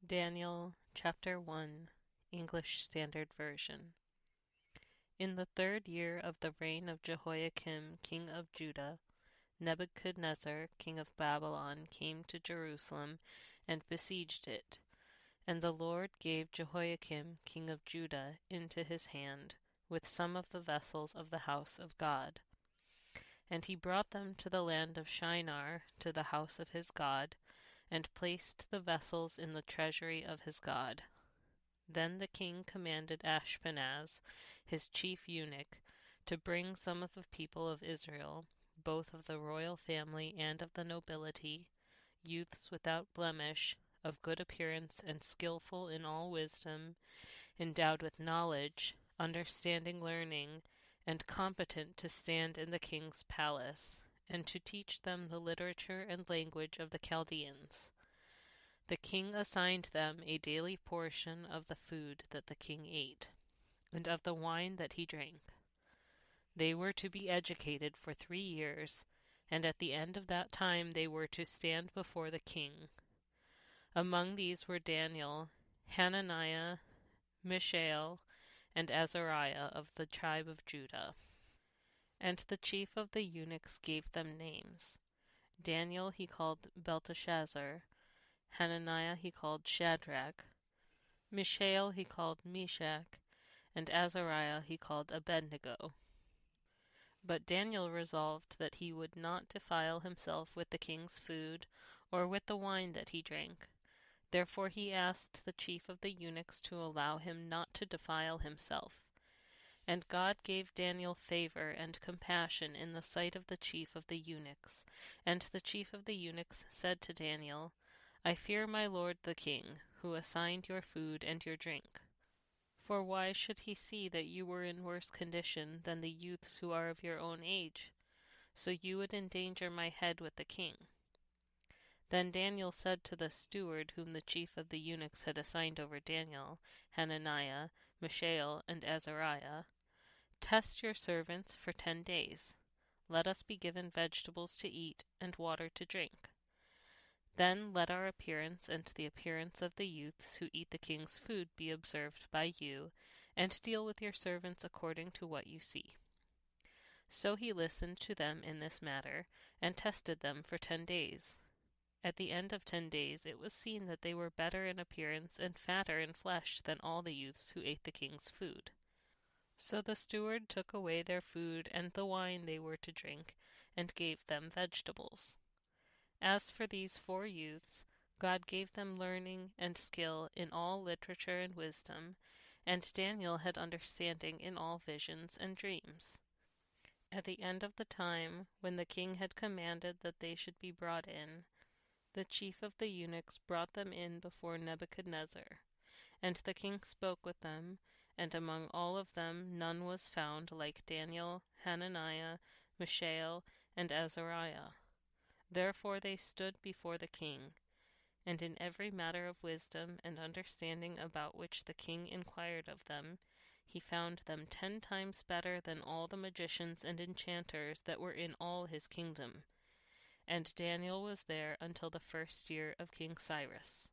Daniel chapter 1, English Standard Version. In the 3rd year of the reign of Jehoiakim, king of Judah, Nebuchadnezzar, king of Babylon, came to Jerusalem and besieged it. And the Lord gave Jehoiakim, king of Judah, into his hand, with some of the vessels of the house of God. And he brought them to the land of Shinar, to the house of his God, and placed the vessels in the treasury of his God. Then the king commanded Ashpenaz, his chief eunuch, to bring some of the people of Israel, both of the royal family and of the nobility, youths without blemish, of good appearance and skillful in all wisdom, endowed with knowledge, understanding learning, and competent to stand in the king's palace, and to teach them the literature and language of the Chaldeans. The king assigned them a daily portion of the food that the king ate, and of the wine that he drank. They were to be educated for 3 years, and at the end of that time they were to stand before the king. Among these were Daniel, Hananiah, Mishael, and Azariah of the tribe of Judah. And the chief of the eunuchs gave them names. Daniel he called Belteshazzar, Hananiah he called Shadrach, Mishael he called Meshach, and Azariah he called Abednego. But Daniel resolved that he would not defile himself with the king's food, or with the wine that he drank. Therefore he asked the chief of the eunuchs to allow him not to defile himself. And God gave Daniel favor and compassion in the sight of the chief of the eunuchs. And the chief of the eunuchs said to Daniel, I fear my lord the king, who assigned your food and your drink. For why should he see that you were in worse condition than the youths who are of your own age? So you would endanger my head with the king. Then Daniel said to the steward whom the chief of the eunuchs had assigned over Daniel, Hananiah, Mishael, and Azariah, Test your servants for 10 days. Let us be given vegetables to eat and water to drink. Then let our appearance and the appearance of the youths who eat the king's food be observed by you, and deal with your servants according to what you see. So he listened to them in this matter, and tested them for 10 days. At the end of 10 days it was seen that they were better in appearance and fatter in flesh than all the youths who ate the king's food. So the steward took away their food and the wine they were to drink, and gave them vegetables. As for these 4 youths, God gave them learning and skill in all literature and wisdom, and Daniel had understanding in all visions and dreams. At the end of the time, when the king had commanded that they should be brought in, the chief of the eunuchs brought them in before Nebuchadnezzar. And the king spoke with them, and among all of them none was found like Daniel, Hananiah, Mishael, and Azariah. Therefore they stood before the king, and in every matter of wisdom and understanding about which the king inquired of them, he found them 10 times better than all the magicians and enchanters that were in all his kingdom. And Daniel was there until the 1st year of King Cyrus.